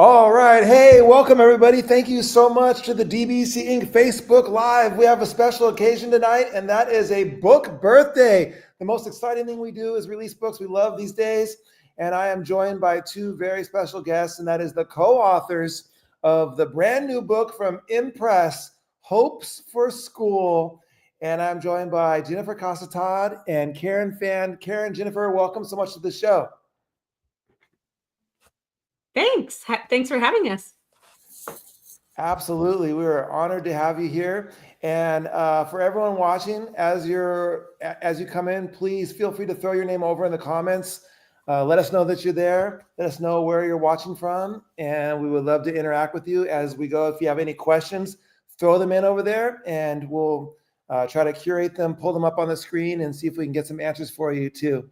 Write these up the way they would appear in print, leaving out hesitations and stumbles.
All right. Hey, welcome everybody. Thank you so much to the DBC Inc. Facebook Live. We have a special occasion tonight, and that is a book birthday. The most exciting thing we do is release books we love these days. And I am joined by two very special guests, and that is the co-authors of the brand new book from Impress, Hopes for School. And I'm joined by Jennifer Casa-Todd and Karen Phan. Karen, Jennifer, welcome so much to the show. Thanks. Thanks for having us. Absolutely. We are honored to have you here. And for everyone watching, as you come in, please feel free to throw your name over in the comments. Let us know that you're there. Let us know where you're watching from. And we would love to interact with you as we go. If you have any questions, throw them in over there and we'll try to curate them, pull them up on the screen and see if we can get some answers for you too.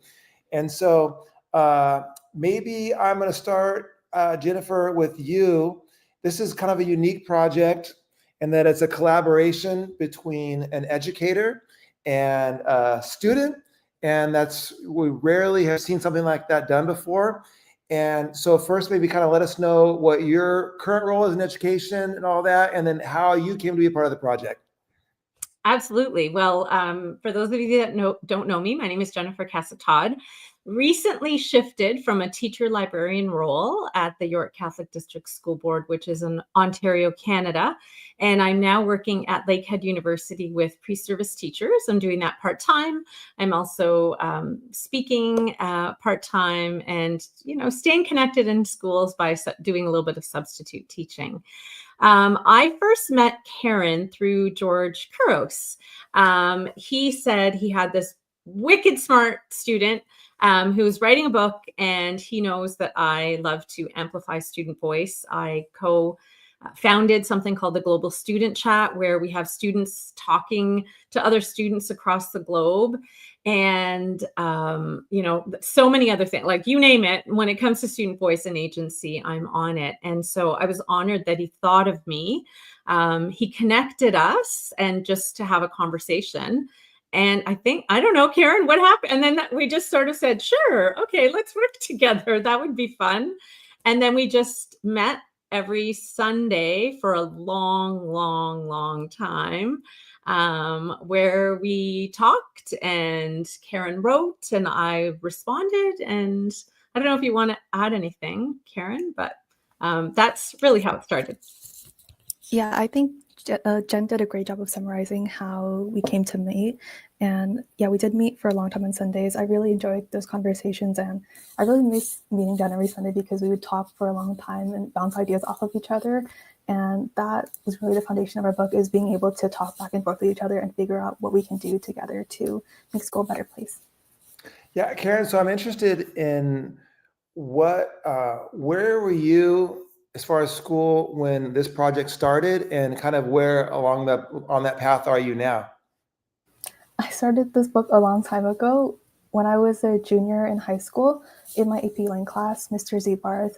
And so maybe I'm going to start, Jennifer, with you. This is kind of a unique project in that it's a collaboration between an educator and a student. And we rarely have seen something like that done before. And so first, maybe kind of let us know what your current role is in education and all that, and then how you came to be a part of the project. Absolutely. Well, for those of you that don't know me, my name is Jennifer Casa-Todd. Recently shifted from a teacher librarian role at the York Catholic District School Board, which is in Ontario, Canada. And I'm now working at Lakehead University with pre-service teachers. I'm doing that part-time. I'm also speaking part-time and, staying connected in schools by doing a little bit of substitute teaching. I first met Karen through George Kuros. He said he had this wicked smart student who was writing a book, and he knows that I love to amplify student voice. I co-founded something called the Global Student Chat, where we have students talking to other students across the globe. And, so many other things, like you name it, when it comes to student voice and agency, I'm on it. And so I was honored that he thought of me. He connected us and just to have a conversation. And I don't know, Karen, what happened? And then we just sort of said, sure, okay, let's work together. That would be fun. And then we just met every Sunday for a long, long, long time, where we talked and Karen wrote and I responded. And I don't know if you want to add anything, Karen, but that's really how it started. Yeah, I think Jen did a great job of summarizing how we came to meet. And yeah, we did meet for a long time on Sundays. I really enjoyed those conversations, and I really miss meeting Jen every Sunday because we would talk for a long time and bounce ideas off of each other. And that was really the foundation of our book, is being able to talk back and forth with each other and figure out what we can do together to make school a better place. Yeah, Karen, so I'm interested in where were you as far as school when this project started, and kind of where on that path are you now? I started this book a long time ago. When I was a junior in high school, in my AP Lang class, Mr. Zebar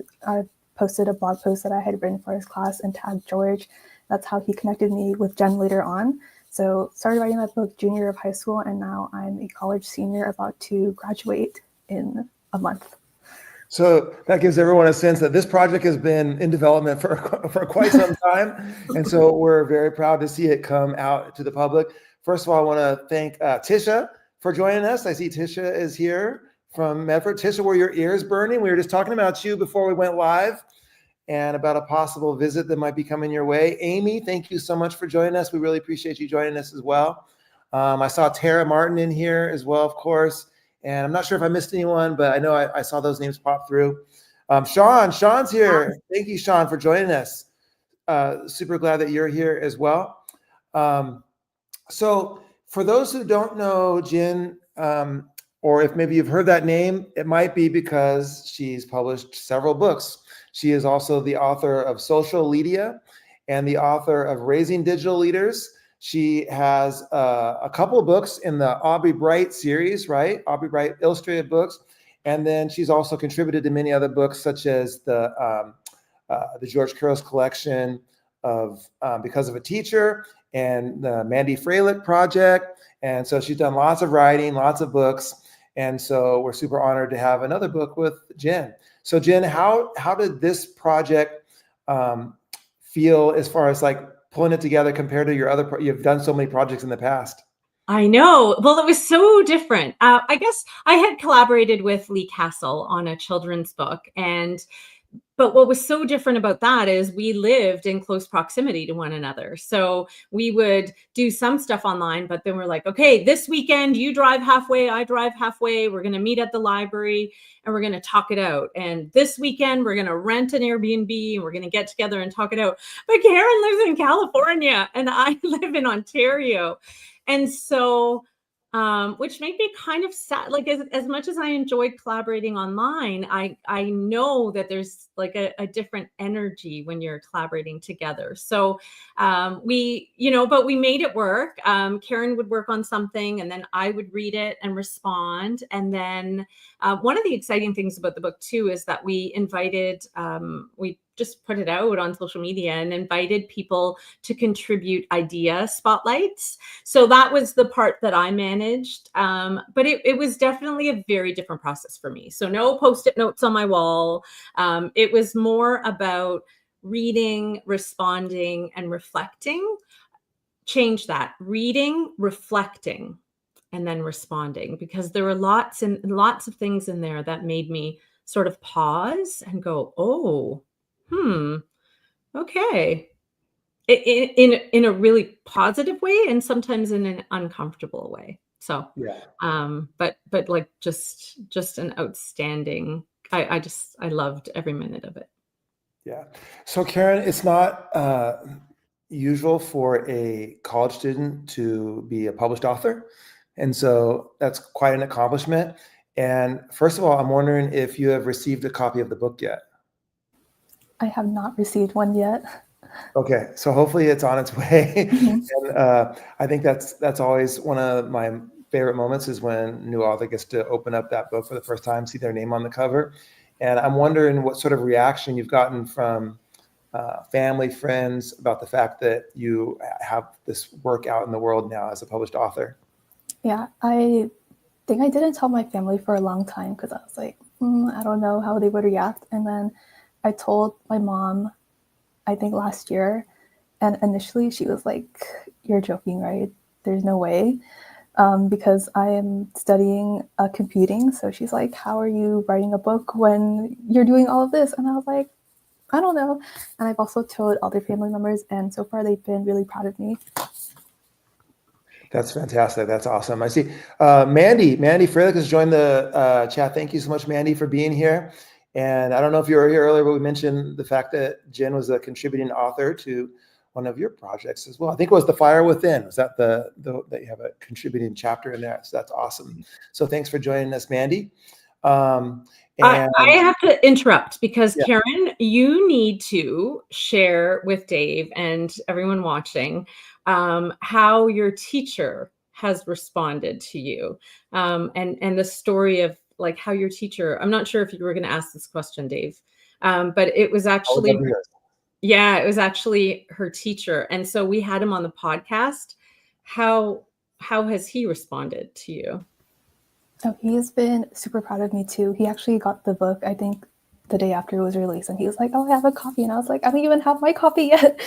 posted a blog post that I had written for his class and tagged George. That's how he connected me with Jen later on. So started writing that book junior of high school, and now I'm a college senior about to graduate in a month. So that gives everyone a sense that this project has been in development for quite some time. And so we're very proud to see it come out to the public. First of all, I want to thank Tisha for joining us. I see Tisha is here from Medford. Tisha, were your ears burning? We were just talking about you before we went live and about a possible visit that might be coming your way. Amy, thank you so much for joining us. We really appreciate you joining us as well. I saw Tara Martin in here as well, of course. And I'm not sure if I missed anyone, but I know I saw those names pop through. Sean's here. Thank you, Sean, for joining us. Super glad that you're here as well. So for those who don't know Jen, or if maybe you've heard that name, it might be because she's published several books. She is also the author of Social Media and the author of Raising Digital Leaders. She has a couple of books in the Aubrey Bright series, right? Aubrey Bright illustrated books. And then she's also contributed to many other books, such as the George Kuros collection of Because of a Teacher and the Mandy Freilich Project. And so she's done lots of writing, lots of books. And so we're super honored to have another book with Jen. So Jen, how did this project feel as far as like pulling it together compared to your other, you've done so many projects in the past? I know. Well, it was so different. I guess I had collaborated with Lee Castle on a children's book, but what was so different about that is we lived in close proximity to one another. So we would do some stuff online, but then we're like, okay, this weekend you drive halfway, I drive halfway. We're going to meet at the library and we're going to talk it out. And this weekend we're going to rent an Airbnb and we're going to get together and talk it out. But Karen lives in California and I live in Ontario. And so which made me kind of sad. Like as much as I enjoyed collaborating online, I know that there's like a different energy when you're collaborating together. So but we made it work. Karen would work on something and then I would read it and respond. And then one of the exciting things about the book too is that we just put it out on social media and invited people to contribute idea spotlights. So that was the part that I managed. But it was definitely a very different process for me. So no Post-it notes on my wall. It was more about reading, responding, and reflecting. Change that. Reading, reflecting, and then responding, because there were lots of things in there that made me sort of pause and go, oh, okay. In a really positive way and sometimes in an uncomfortable way. So, Yeah. but like just an outstanding, I loved every minute of it. Yeah. So Karen, it's not usual for a college student to be a published author. And so that's quite an accomplishment. And first of all, I'm wondering if you have received a copy of the book yet. I have not received one yet. Okay, so hopefully it's on its way. Mhm. And I think that's always one of my favorite moments is when a new author gets to open up that book for the first time, see their name on the cover. And I'm wondering what sort of reaction you've gotten from family, friends about the fact that you have this work out in the world now as a published author. Yeah, I think I didn't tell my family for a long time because I was like, I don't know how they would react. And then I told my mom, I think last year, and initially she was like, "You're joking, right? There's no way," because I am studying computing. So she's like, "How are you writing a book when you're doing all of this?" And I was like, "I don't know." And I've also told other family members, and so far they've been really proud of me. That's fantastic. That's awesome. I see Mandy Freilich has joined the chat. Thank you so much, Mandy, for being here. And I don't know if you were here earlier, but we mentioned the fact that Jen was a contributing author to one of your projects as well. I think it was The Fire Within. Was that that you have a contributing chapter in there? So that's awesome. So thanks for joining us, Mandy. I have to interrupt because Yeah. Karen, you need to share with Dave and everyone watching how your teacher has responded to you, and the story of like how your teacher. I'm not sure if you were going to ask this question, Dave, but it was actually it was actually her teacher, and so we had him on the podcast. How has he responded to you? So he has been super proud of me too. He actually got the book, I think, the day after it was released, and he was like, "Oh, I have a copy," and I was like, "I don't even have my copy yet."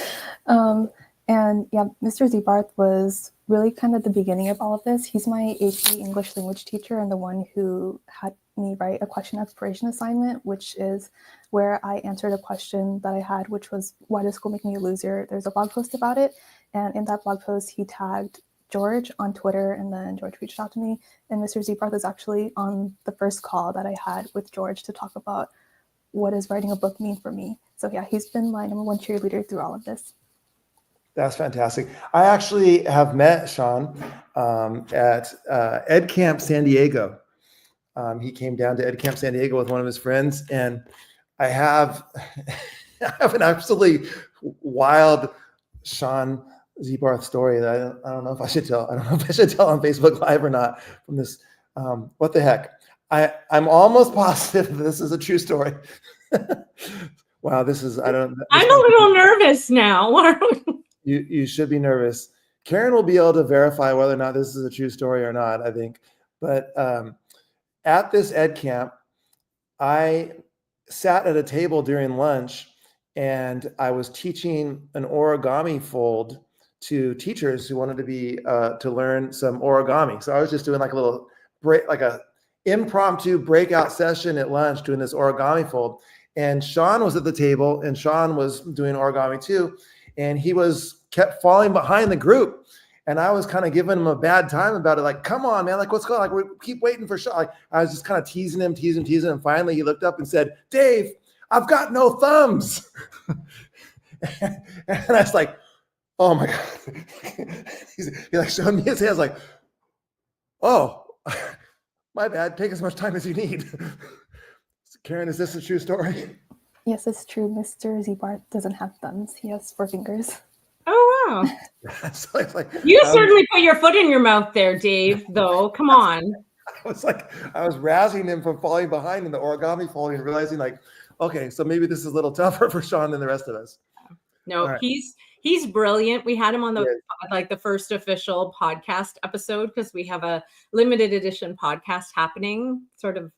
And yeah, Mr. Zebarth was really kind of the beginning of all of this. He's my AP English language teacher and the one who had me write a question exploration assignment, which is where I answered a question that I had, which was, "Why does school make me a loser?" There's a blog post about it, and in that blog post, he tagged George on Twitter, and then George reached out to me, and Mr. Zebarth is actually on the first call that I had with George to talk about what does writing a book mean for me. So yeah, he's been my number one cheerleader through all of this. That's fantastic. I actually have met Sean at Ed Camp San Diego. He came down to Ed Camp San Diego with one of his friends, and I have an absolutely wild Sean Zebarth story that I don't know if I should tell. I don't know if I should tell on Facebook Live or not. From this, what the heck? I'm almost positive this is a true story. Wow, this is I'm a little nervous now. You should be nervous. Karen will be able to verify whether or not this is a true story or not, I think. But at this Ed camp, I sat at a table during lunch and I was teaching an origami fold to teachers who wanted to be to learn some origami. So I was just doing like a little break, like a impromptu breakout session at lunch, doing this origami fold. And Sean was at the table, and Sean was doing origami too, and he kept falling behind the group. And I was kind of giving him a bad time about it, like, come on, man, like, what's going on? Like, we keep waiting for Sean. Like, I was just kind of teasing him. And finally, he looked up and said, Dave, I've got no thumbs. And I was like, oh my God. He like showed me his hands, like, oh, my bad. Take as much time as you need. Karen, is this a true story? Yes, it's true. Mr. Zebart doesn't have thumbs. He has 4 fingers. Oh, wow. So it's like, You certainly put your foot in your mouth there, Dave, though. Come on. I was razzing him for falling behind in the origami folding and realizing, like, okay, so maybe this is a little tougher for Sean than the rest of us. No, right. He's brilliant. We had him on the first official podcast episode because we have a limited edition podcast happening, sort of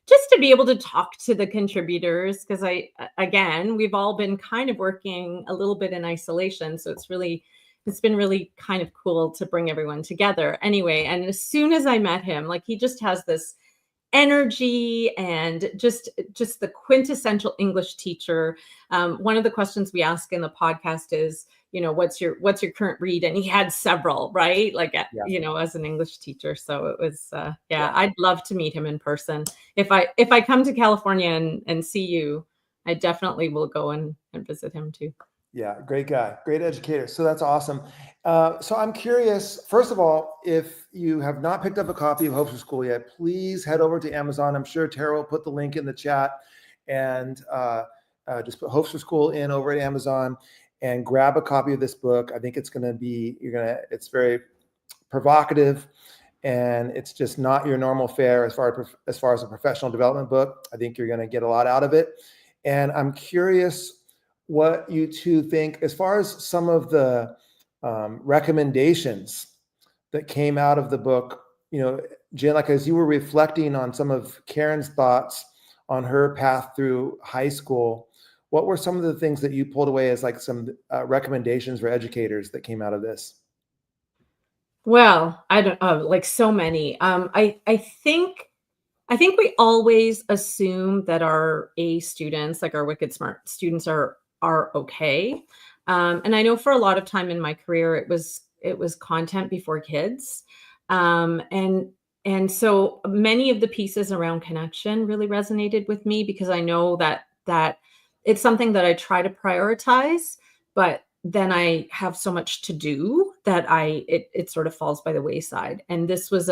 just to be able to talk to the contributors. Because we've all been kind of working a little bit in isolation. So it's been really kind of cool to bring everyone together. Anyway, and as soon as I met him, like, he just has this energy and just the quintessential English teacher. One of the questions we ask in the podcast is, what's your current read? And he had several, right? Like, as an English teacher. So it was, I'd love to meet him in person. If I come to California and see you, I definitely will go and visit him too. Yeah, great guy, great educator. So that's awesome. So I'm curious, first of all, if you have not picked up a copy of Hopes for School yet, please head over to Amazon. I'm sure Tara will put the link in the chat, and just put Hopes for School in over at Amazon and grab a copy of this book. I think it's it's very provocative, and it's just not your normal fare as far as a professional development book. I think you're going to get a lot out of it. And I'm curious what you two think as far as some of the recommendations that came out of the book. Jen, like, as you were reflecting on some of Karen's thoughts on her path through high school, what were some of the things that you pulled away as like some recommendations for educators that came out of this? Well, I don't like so many. I think we always assume that our A students, like our wicked smart students, are okay. And I know for a lot of time in my career, it was content before kids. And so many of the pieces around connection really resonated with me, because I know that it's something that I try to prioritize, but then I have so much to do that it sort of falls by the wayside. And this was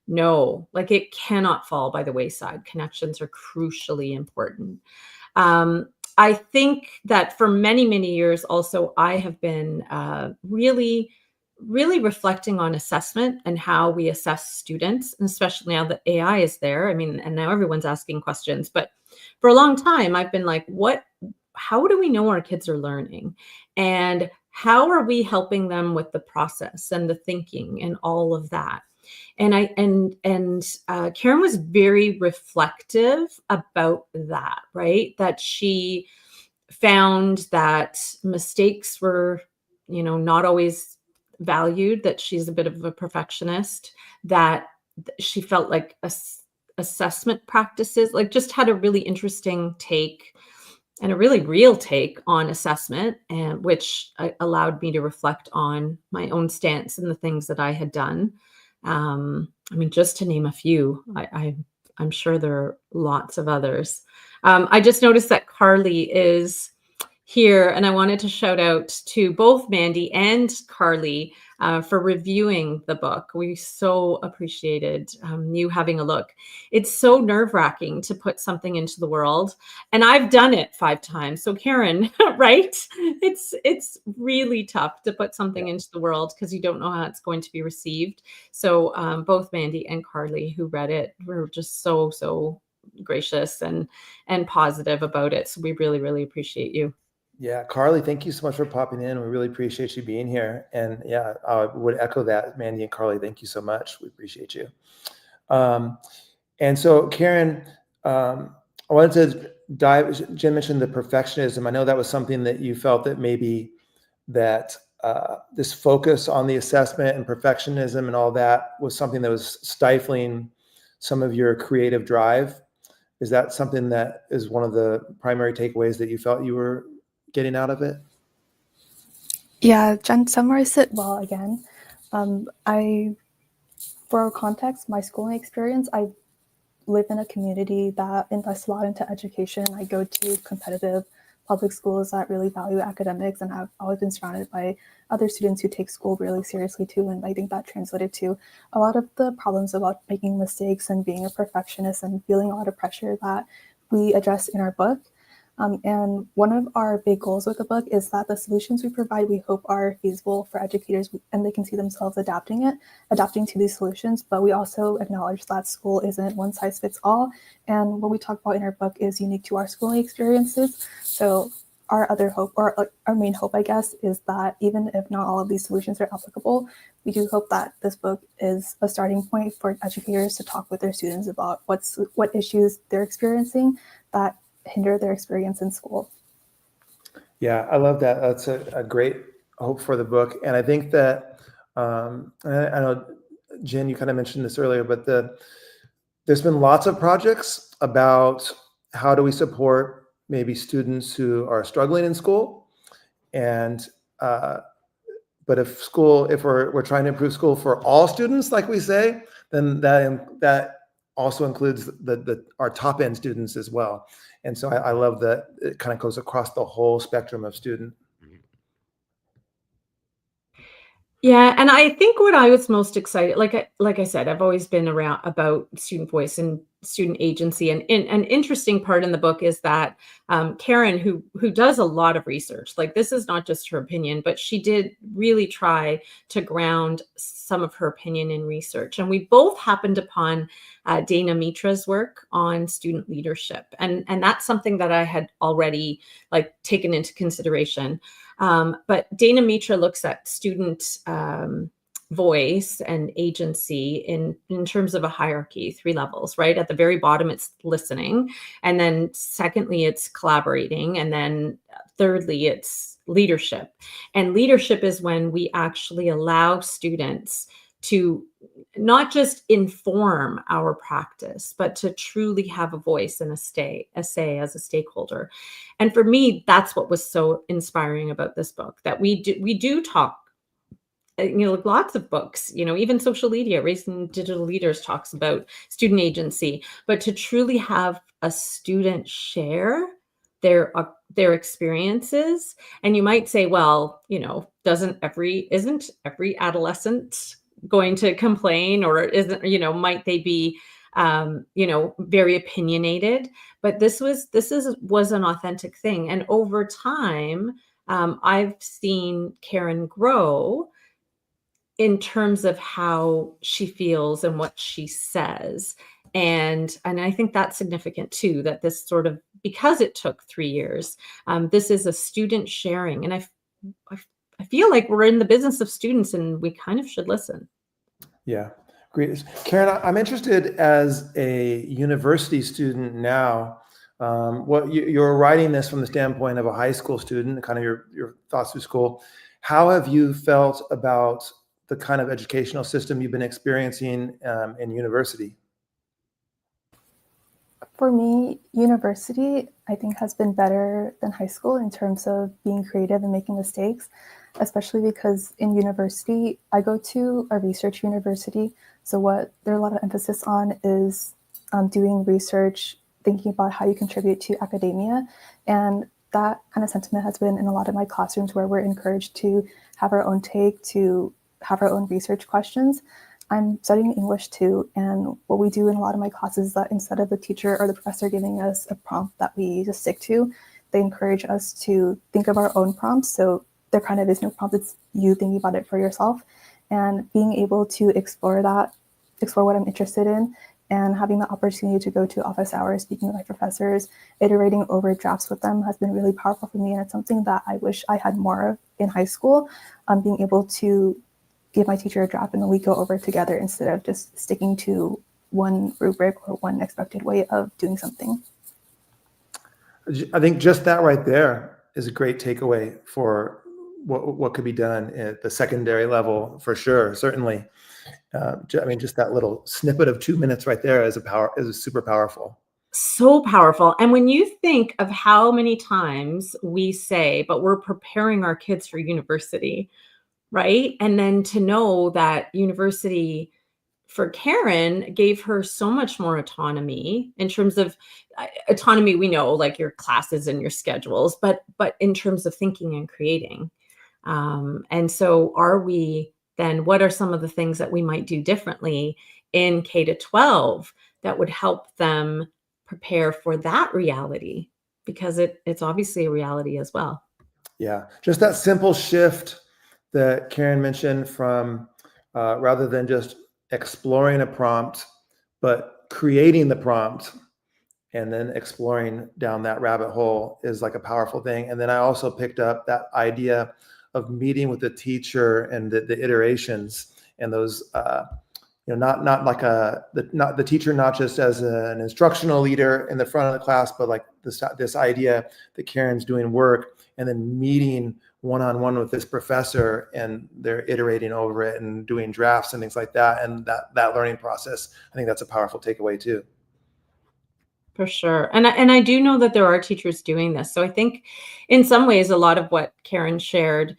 no, like, it cannot fall by the wayside. Connections are crucially important. I think that for many, many years also, I have been really, really reflecting on assessment and how we assess students, and especially now that AI is there. I mean, and now everyone's asking questions, but for a long time, I've been like, how do we know our kids are learning? And how are we helping them with the process and the thinking and all of that? And Karen was very reflective about that, right? That she found that mistakes were, not always valued, that she's a bit of a perfectionist, that she felt like assessment practices, like, just had a really interesting take and a really real take on assessment, and which allowed me to reflect on my own stance and the things that I had done. I mean, just to name a few, I'm sure there are lots of others. I just noticed that Carly is here, and I wanted to shout out to both Mandy and Carly for reviewing the book. We so appreciated you having a look. It's so nerve-wracking to put something into the world, and I've done it 5 times. So Karen, right? It's really tough to put something into the world because you don't know how it's going to be received. So both Mandy and Carly, who read it, were just so gracious and positive about it. So we really, really appreciate you. Yeah, Carly, thank you so much for popping in. We really appreciate you being here. And yeah, I would echo that, Mandy and Carly. Thank you so much. We appreciate you. And so, Karen, I wanted to Jen mentioned the perfectionism. I know that was something that you felt that maybe that this focus on the assessment and perfectionism and all that was something that was stifling some of your creative drive. Is that something that is one of the primary takeaways that you felt you were getting out of it? Yeah, Jen summarized it well again. For context, my schooling experience, I live in a community that invests a lot into education. I go to competitive public schools that really value academics, and I've always been surrounded by other students who take school really seriously too. And I think that translated to a lot of the problems about making mistakes and being a perfectionist and feeling a lot of pressure that we address in our book. And one of our big goals with the book is that the solutions we provide, we hope are feasible for educators and they can see themselves adapting to these solutions. But we also acknowledge that school isn't one size fits all. And what we talk about in our book is unique to our schooling experiences. So our other hope, or our main hope, I guess, is that even if not all of these solutions are applicable, we do hope that this book is a starting point for educators to talk with their students about what issues they're experiencing that hinder their experience in school. Yeah, I love that. That's a great hope for the book. And I think that, I know, Jen, you kind of mentioned this earlier, but there's been lots of projects about how do we support maybe students who are struggling in school. And, but if we're trying to improve school for all students, like we say, then that also includes our top end students as well. And so I love that it kind of goes across the whole spectrum of student. Yeah, and I think what I was most excited, like I said, I've always been around about student voice and student agency, and an interesting part in the book is that Karen, who does a lot of research, like this is not just her opinion, but she did really try to ground some of her opinion in research, and we both happened upon Dana Mitra's work on student leadership, and that's something that I had already like taken into consideration. But Dana Mitra looks at student voice and agency in terms of a hierarchy, 3 levels, right? At the very bottom, it's listening. And then secondly, it's collaborating. And then thirdly, it's leadership. And leadership is when we actually allow students to not just inform our practice, but to truly have a voice and a say as a stakeholder. And for me, that's what was so inspiring about this book, that we do talk, lots of books, even Social Media, Raising Digital Leaders talks about student agency, but to truly have a student share their experiences. And you might say, well, isn't every adolescent going to complain, or might they be very opinionated? But this was an authentic thing. And over time, I've seen Karen grow in terms of how she feels and what she says. And I think that's significant too, that this sort of, because it took 3 years, this is a student sharing. And I feel like we're in the business of students and we kind of should listen. Yeah, great. Karen, I'm interested as a university student now. You're writing this from the standpoint of a high school student, kind of your thoughts through school. How have you felt about the kind of educational system you've been experiencing in university? For me, university, I think, has been better than high school in terms of being creative and making mistakes, especially because in university, I go to a research university. So what there's a lot of emphasis on is doing research, thinking about how you contribute to academia. And that kind of sentiment has been in a lot of my classrooms, where we're encouraged to have our own take, to have our own research questions. I'm studying English too, and what we do in a lot of my classes is that instead of the teacher or the professor giving us a prompt that we just stick to, they encourage us to think of our own prompts. So there kind of is no prompt, it's you thinking about it for yourself, and being able to explore what I'm interested in, and having the opportunity to go to office hours, speaking with my professors, iterating over drafts with them has been really powerful for me, and it's something that I wish I had more of in high school, being able to give my teacher a draft and then we go over together instead of just sticking to one rubric or one expected way of doing something. I think just that right there is a great takeaway for what could be done at the secondary level for sure. Certainly. I mean, just that little snippet of 2 minutes right there is super powerful. So powerful. And when you think of how many times we say, but we're preparing our kids for university, right? And then to know that university for Karen gave her so much more autonomy in terms of autonomy. We know, like your classes and your schedules, but in terms of thinking and creating. And so are we then, what are some of the things that we might do differently in K to 12 that would help them prepare for that reality? Because it's obviously a reality as well. Yeah, just that simple shift that Karen mentioned from rather than just exploring a prompt, but creating the prompt and then exploring down that rabbit hole is like a powerful thing. And then I also picked up that idea of meeting with the teacher and the iterations and those, not like not the teacher, not just as an instructional leader in the front of the class, but like this idea that Karen's doing work and then meeting one-on-one with this professor and they're iterating over it and doing drafts and things like that. And that learning process, I think that's a powerful takeaway too. For sure. And I do know that there are teachers doing this. So I think in some ways, a lot of what Karen shared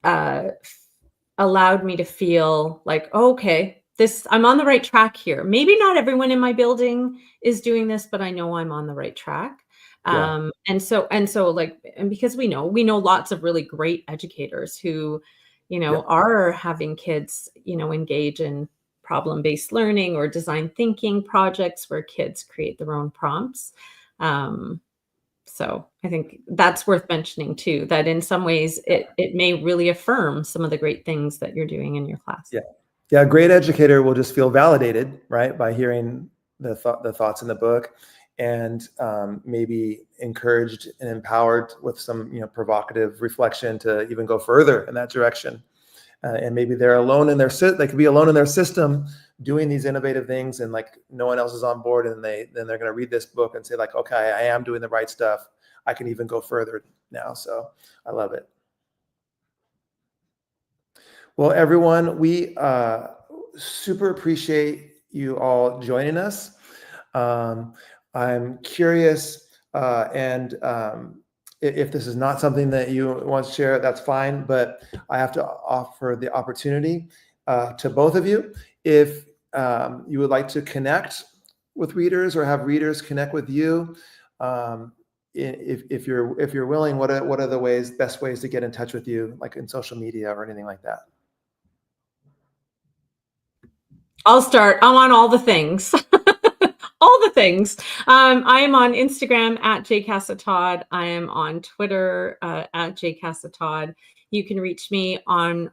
allowed me to feel like, oh, okay, I'm on the right track here. Maybe not everyone in my building is doing this, but I know I'm on the right track. Yeah. And so like, and because we know lots of really great educators who, are having kids, engage in problem-based learning or design thinking projects where kids create their own prompts. So I think that's worth mentioning too, that in some ways it may really affirm some of the great things that you're doing in your class. Yeah. Yeah. A great educator will just feel validated, right, by hearing the thoughts in the book and maybe encouraged and empowered with some, provocative reflection to even go further in that direction. And maybe they're alone in they could be alone in their system doing these innovative things and like no one else is on board. And then they're going to read this book and say like, okay, I am doing the right stuff. I can even go further now. So I love it. Well, everyone, we super appreciate you all joining us. I'm curious, and if this is not something that you want to share, that's fine, but I have to offer the opportunity to both of you. If you would like to connect with readers or have readers connect with you, if you're willing, what are the best ways to get in touch with you, like in social media or anything like that? I'll start. I'm on all the things. All the things. I am on Instagram at Casa-Todd. I am on Twitter at Casa-Todd. You can reach me on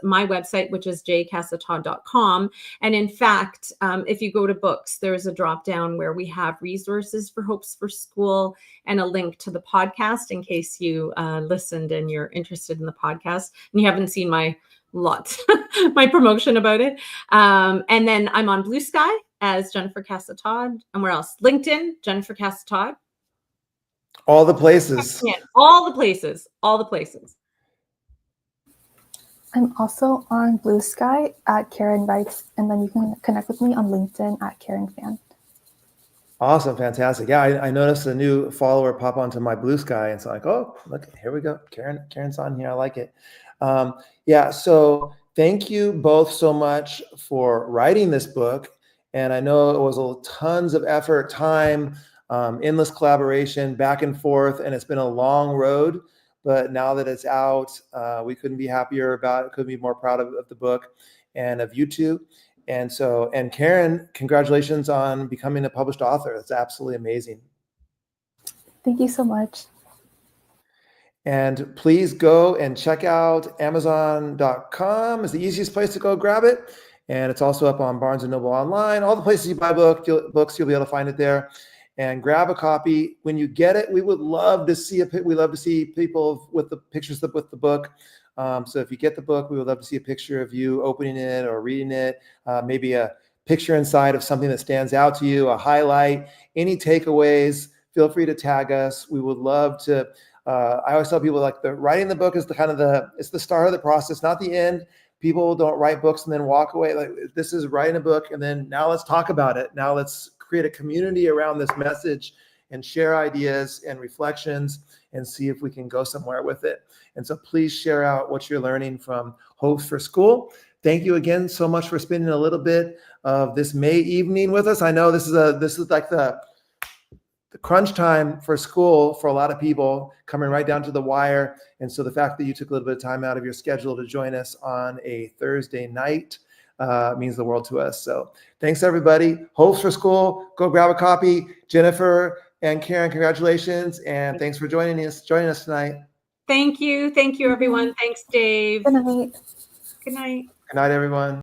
my website, which is jcasatodd.com. And in fact, if you go to books, there's a drop down where we have resources for Hopes for School and a link to the podcast in case you listened and you're interested in the podcast and you haven't seen my promotion about it. And then I'm on Blue Sky as Jennifer Casa-Todd. And where else? LinkedIn, Jennifer Casa-Todd. All the places. Yeah, all the places. I'm also on Blue Sky at Karen Writes, and then you can connect with me on LinkedIn at Karen Phan. Awesome. Fantastic. Yeah. I noticed a new follower pop onto my Blue Sky. And so like, oh, look, here we go. Karen's on here. I like it. Yeah. So thank you both so much for writing this book. And I know it was tons of effort, time, endless collaboration, back and forth, and it's been a long road. But now that it's out, we couldn't be happier about it. Couldn't be more proud of the book and of you two. And Karen, congratulations on becoming a published author. That's absolutely amazing. Thank you so much. And please go and check out Amazon.com. It's the easiest place to go grab it. And it's also up on Barnes & Noble online. All the places you buy books, you'll be able to find it there. And grab a copy. When you get it, we would love to see people with the pictures with the book. So if you get the book, we would love to see a picture of you opening it or reading it. Maybe a picture inside of something that stands out to you, a highlight, any takeaways feel free to tag us. We would love to. I always tell people, like, the writing the book is it's the start of the process, not the end. People don't write books and then walk away. Like, this is writing a book, and then now let's talk about it. Now let's create a community around this message and share ideas and reflections and see if we can go somewhere with it. And so please share out what you're learning from Hopes for School. Thank you again so much for spending a little bit of this May evening with us. I know this is like the crunch time for school for a lot of people, coming right down to the wire. And so the fact that you took a little bit of time out of your schedule to join us on a Thursday night means the world to us. So thanks, everybody. Hopes for School. Go grab a copy. Jennifer and Karen, congratulations. And thanks for joining us tonight. Thank you. Thank you, everyone. Thanks, Dave. Good night. Good night. Good night, everyone.